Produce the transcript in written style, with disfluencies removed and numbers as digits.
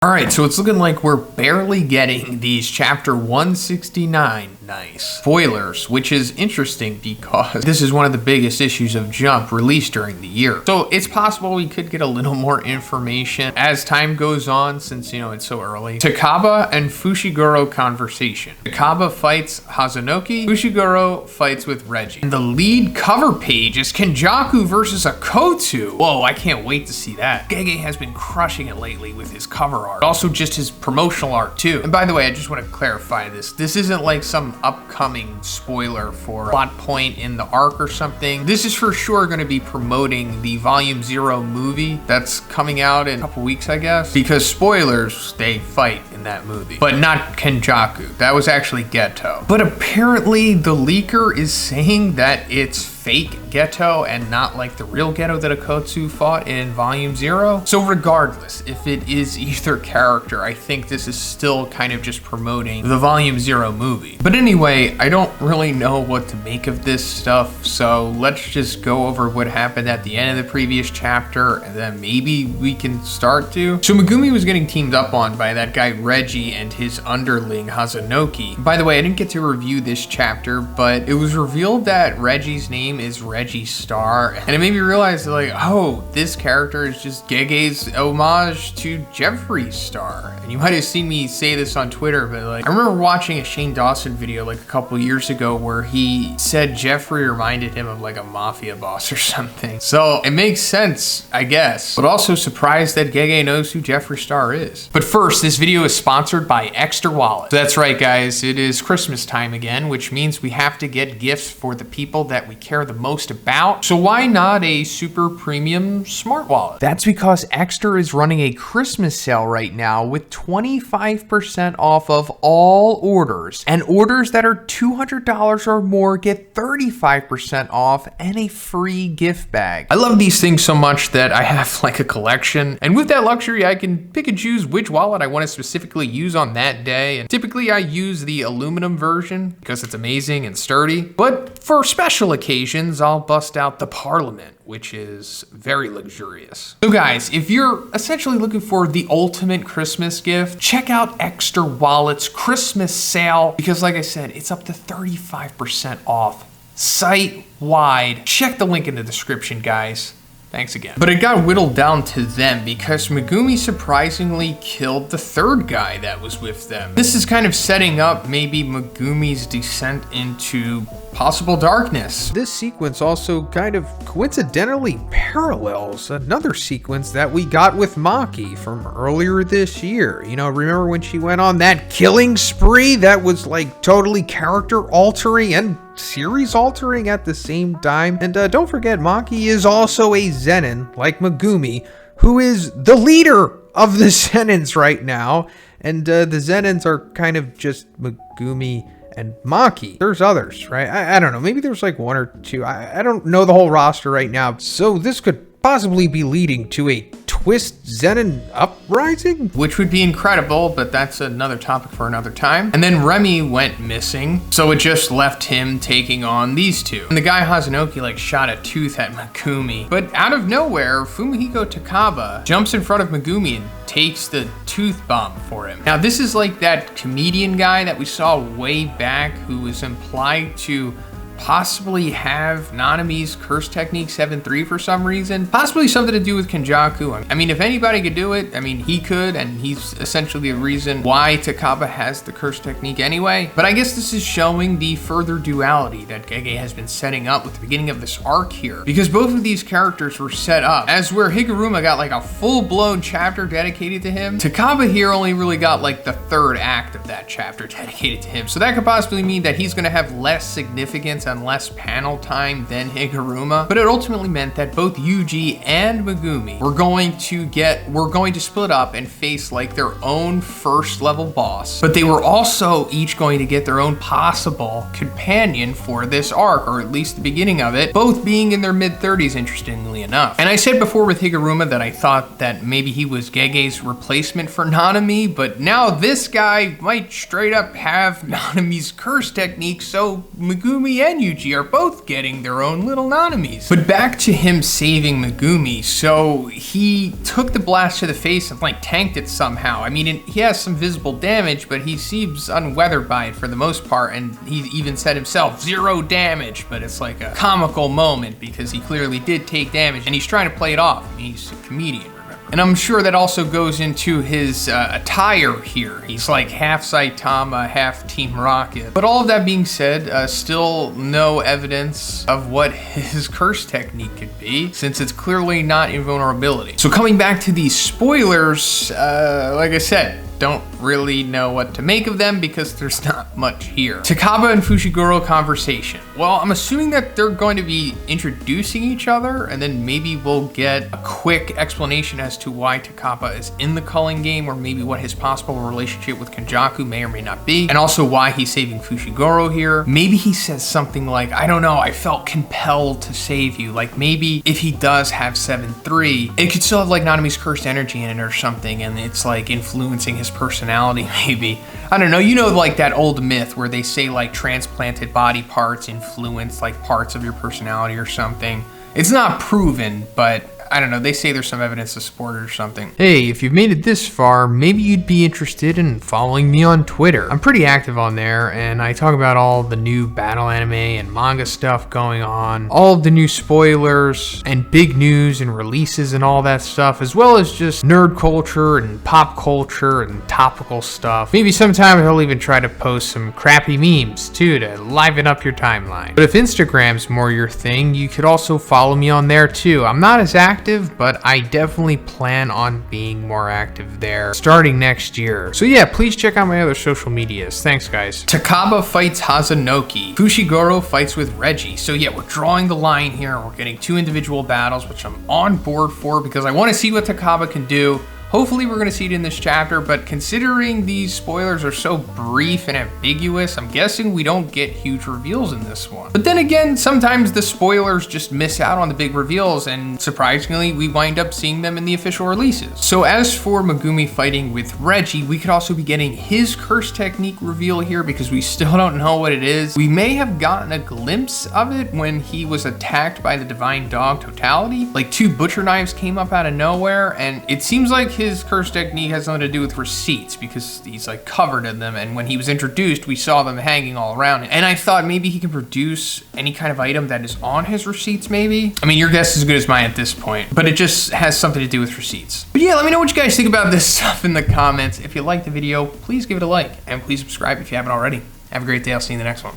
Alright, so it's looking like we're barely getting these chapter 169 spoilers, which is interesting because this is one of the biggest issues of Jump released during the year. So it's possible we could get a little more information as time goes on since, it's so early. Takaba and Fushiguro conversation. Takaba fights Hazanoki, Fushiguro fights with Reggie. And the lead cover page is Kenjaku versus Akotu. Whoa, I can't wait to see that. Gege has been crushing it lately with his cover art. Also just his promotional art too. And by the way, I just want to clarify this. This isn't like some upcoming spoiler for a plot point in the arc or something. This is for sure going to be promoting the Volume 0 movie that's coming out in a couple weeks, I guess. Because spoilers, they fight in that movie. But not Kenjaku. That was actually Geto. But apparently the leaker is saying that it's fake Geto and not like the real Geto that Akotsu fought in Volume 0. So regardless, if it is either character, I think this is still kind of just promoting the Volume 0 movie. But anyway, I don't really know what to make of this stuff, so let's just go over what happened at the end of the previous chapter, and then maybe we can start to. So Megumi was getting teamed up on by that guy Reggie and his underling Hazanoki. By the way, I didn't get to review this chapter, but it was revealed that Reggie's name is Reggie Star, and it made me realize that, like, oh, this character is just Gege's homage to Jeffree Star. And you might have seen me say this on Twitter, but like, I remember watching a Shane Dawson video like a couple years ago where he said Jeffree reminded him of like a mafia boss or something. So it makes sense, I guess, but also surprised that Gege knows who Jeffree Star is. But first, this video is sponsored by Extra Wallet. So that's right, guys, it is Christmas time again, which means we have to get gifts for the people that we care the most about. So why not a super premium smart wallet? That's because Extra is running a Christmas sale right now with 25% off of all orders, and orders that are $200 or more get 35% off and a free gift bag. I love these things so much that I have like a collection, and with that luxury I can pick and choose which wallet I want to specifically use on that day, and typically I use the aluminum version because it's amazing and sturdy, but for special occasions I'll bust out the Parliament, which is very luxurious. So guys, if you're essentially looking for the ultimate Christmas gift, check out Extra Wallet's Christmas sale, because like I said, it's up to 35% off site-wide. Check the link in the description, guys. Thanks again. But it got whittled down to them because Megumi surprisingly killed the third guy that was with them. This is kind of setting up maybe Megumi's descent into possible darkness. This sequence also kind of coincidentally parallels another sequence that we got with Maki from earlier this year. Remember when she went on that killing spree that was like totally character altering and series altering at the same time? And don't forget, Maki is also a Zenin like Megumi, who is the leader of the Zenins right now. And the Zenins are kind of just Megumi and Maki. There's others, right? I don't know. Maybe there's like one or two. I don't know the whole roster right now. So this could possibly be leading to a twist Zenin uprising, which would be incredible, but that's another topic for another time. And then Remy went missing, so it just left him taking on these two. And the guy Hazanoki like shot a tooth at Megumi, but out of nowhere, Fumihiko Takaba jumps in front of Megumi and takes the tooth bomb for him. Now this is like that comedian guy that we saw way back who was implied to possibly have Nanami's curse technique 7-3 for some reason. Possibly something to do with Kenjaku. I mean, if anybody could do it, I mean, he could, and he's essentially the reason why Takaba has the curse technique anyway. But I guess this is showing the further duality that Gege has been setting up with the beginning of this arc here. Because both of these characters were set up as where Higuruma got like a full-blown chapter dedicated to him. Takaba here only really got like the third act of that chapter dedicated to him. So that could possibly mean that he's gonna have less significance and less panel time than Higuruma, but it ultimately meant that both Yuji and Megumi were going to split up and face like their own first level boss, but they were also each going to get their own possible companion for this arc, or at least the beginning of it, both being in their mid-30s, interestingly enough. And I said before with Higuruma that I thought that maybe he was Gege's replacement for Nanami, but now this guy might straight up have Nanami's curse technique, so Megumi and and Yuji are both getting their own little Nanamis. But back to him saving Megumi. So he took the blast to the face and like tanked it somehow. I mean, he has some visible damage, but he seems unweathered by it for the most part. And he even said himself, 0 damage, but it's like a comical moment because he clearly did take damage and he's trying to play it off. I mean, he's a comedian. And I'm sure that also goes into his attire here. He's like half Saitama, half Team Rocket. But all of that being said, still no evidence of what his curse technique could be, since it's clearly not invulnerability. So coming back to these spoilers, like I said, don't really know what to make of them because there's not much here. Takaba and Fushiguro conversation. Well, I'm assuming that they're going to be introducing each other and then maybe we'll get a quick explanation as to why Takaba is in the culling game, or maybe what his possible relationship with Kenjaku may or may not be, and also why he's saving Fushiguro here. Maybe he says something like, I don't know, I felt compelled to save you. Like maybe if he does have 7-3, it could still have like Nanami's cursed energy in it or something, and it's like influencing his personality maybe. I don't know, you know, like that old myth where they say like transplanted body parts influence like parts of your personality or something. It's not proven, but I don't know, they say there's some evidence to support it or something. Hey, if you've made it this far, maybe you'd be interested in following me on Twitter. I'm pretty active on there, and I talk about all the new battle anime and manga stuff going on, all of the new spoilers, and big news and releases and all that stuff, as well as just nerd culture and pop culture and topical stuff. Maybe sometimes I'll even try to post some crappy memes too to liven up your timeline. But if Instagram's more your thing, you could also follow me on there too. I'm not as active, but I definitely plan on being more active there starting next year. So yeah, please check out my other social medias. Thanks, guys. Takaba fights Hazanoki. Fushiguro fights with Reggie. So yeah, we're drawing the line here. We're getting 2 individual battles, which I'm on board for because I want to see what Takaba can do. Hopefully we're going to see it in this chapter, but considering these spoilers are so brief and ambiguous, I'm guessing we don't get huge reveals in this one. But then again, sometimes the spoilers just miss out on the big reveals, and surprisingly, we wind up seeing them in the official releases. So as for Megumi fighting with Reggie, we could also be getting his curse technique reveal here because we still don't know what it is. We may have gotten a glimpse of it when he was attacked by the Divine Dog Totality. Like 2 butcher knives came up out of nowhere, and it seems like his curse technique has something to do with receipts because he's like covered in them, and when he was introduced we saw them hanging all around him. And I thought maybe he can produce any kind of item that is on his receipts maybe. I mean, your guess is as good as mine at this point, but it just has something to do with receipts. But yeah, let me know what you guys think about this stuff in the comments. If you liked the video, please give it a like and please subscribe if you haven't already. Have a great day. I'll see you in the next one.